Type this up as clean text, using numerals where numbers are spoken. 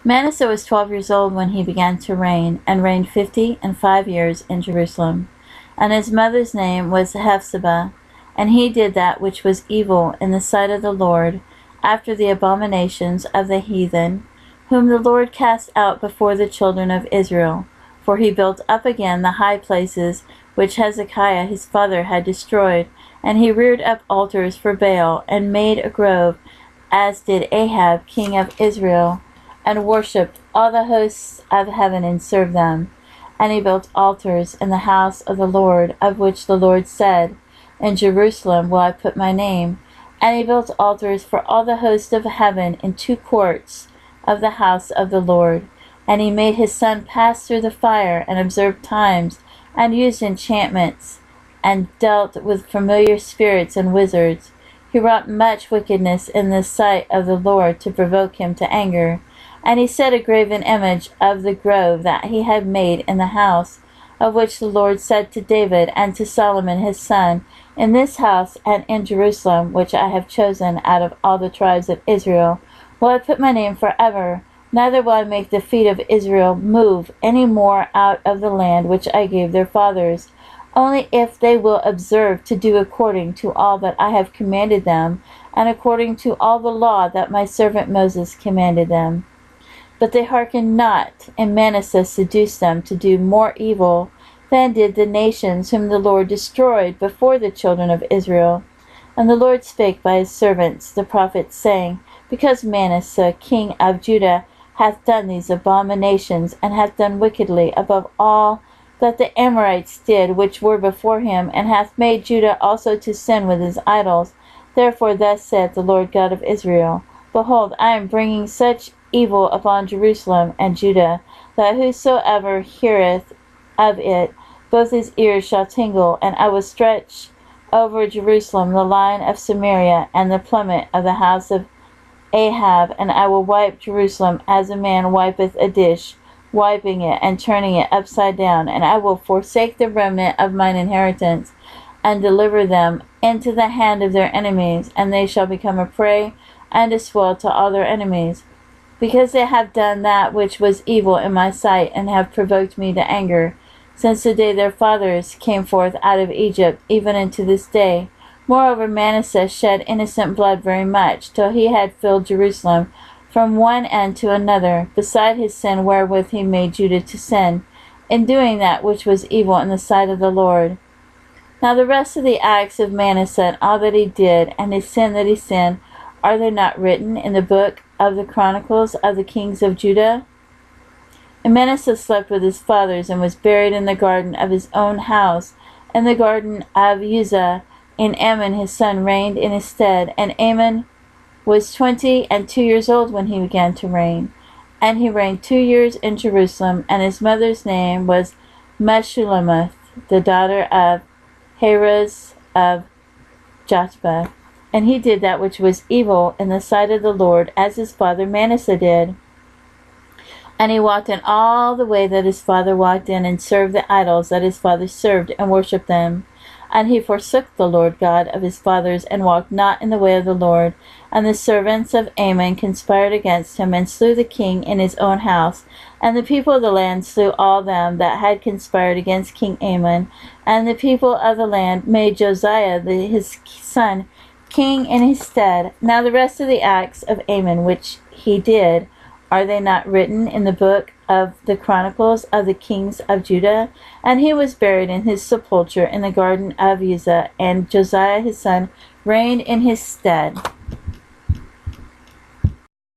Manasseh was 12 years old when he began to reign, and reigned 50 and 5 years in Jerusalem. And his mother's name was Hephzibah. And he did that which was evil in the sight of the Lord, after the abominations of the heathen, whom the Lord cast out before the children of Israel. For he built up again the high places which Hezekiah his father had destroyed, and he reared up altars for Baal, and made a grove, as did Ahab king of Israel, and worshipped all the hosts of heaven, and served them. And he built altars in the house of the Lord, of which the Lord said, In Jerusalem will I put my name. And he built altars for all the host of heaven in 2 courts of the house of the Lord. And he made his son pass through the fire, and observed times, and used enchantments, and dealt with familiar spirits and wizards. He wrought much wickedness in the sight of the Lord, to provoke him to anger. And he set a graven image of the grove that he had made in the house, of which the Lord said to David and to Solomon his son, In this house and in Jerusalem, which I have chosen out of all the tribes of Israel, will I put my name forever. Neither will I make the feet of Israel move any more out of the land which I gave their fathers, only if they will observe to do according to all that I have commanded them, and according to all the law that my servant Moses commanded them. But they hearkened not, and Manasseh seduced them to do more evil than did the nations whom the Lord destroyed before the children of Israel. And the Lord spake by his servants the prophets, saying, Because Manasseh king of Judah hath done these abominations, and hath done wickedly above all that the Amorites did which were before him, and hath made Judah also to sin with his idols. Therefore thus saith the Lord God of Israel, Behold, I am bringing such evil upon Jerusalem and Judah, that whosoever heareth of it, both his ears shall tingle, and I will stretch over Jerusalem the line of Samaria, and the plummet of the house of Ahab, and I will wipe Jerusalem as a man wipeth a dish, wiping it and turning it upside down, and I will forsake the remnant of mine inheritance, and deliver them into the hand of their enemies, and they shall become a prey and a spoil to all their enemies, because they have done that which was evil in my sight, and have provoked me to anger, since the day their fathers came forth out of Egypt, even unto this day. Moreover, Manasseh shed innocent blood very much, till he had filled Jerusalem from one end to another, beside his sin wherewith he made Judah to sin, in doing that which was evil in the sight of the Lord. Now the rest of the acts of Manasseh, and all that he did, and his sin that he sinned, are they not written in the book of the Chronicles of the kings of Judah? And Manasseh slept with his fathers, and was buried in the garden of his own house, in the garden of Uzzah. And Amon his son reigned in his stead. And Amon was 22 years old when he began to reign. And he reigned 2 years in Jerusalem. And his mother's name was Meshullemeth, the daughter of Heres of Jotbah. And he did that which was evil in the sight of the Lord, as his father Manasseh did. And he walked in all the way that his father walked in, and served the idols that his father served, and worshipped them. And he forsook the Lord God of his fathers, and walked not in the way of the Lord. And the servants of Amon conspired against him, and slew the king in his own house. And the people of the land slew all them that had conspired against King Amon. And the people of the land made Josiah his son king in his stead. Now the rest of the acts of Amon which he did, are they not written in the book of the Chronicles of the kings of Judah? And he was buried in his sepulchre in the garden of Uzzah, and Josiah his son reigned in his stead.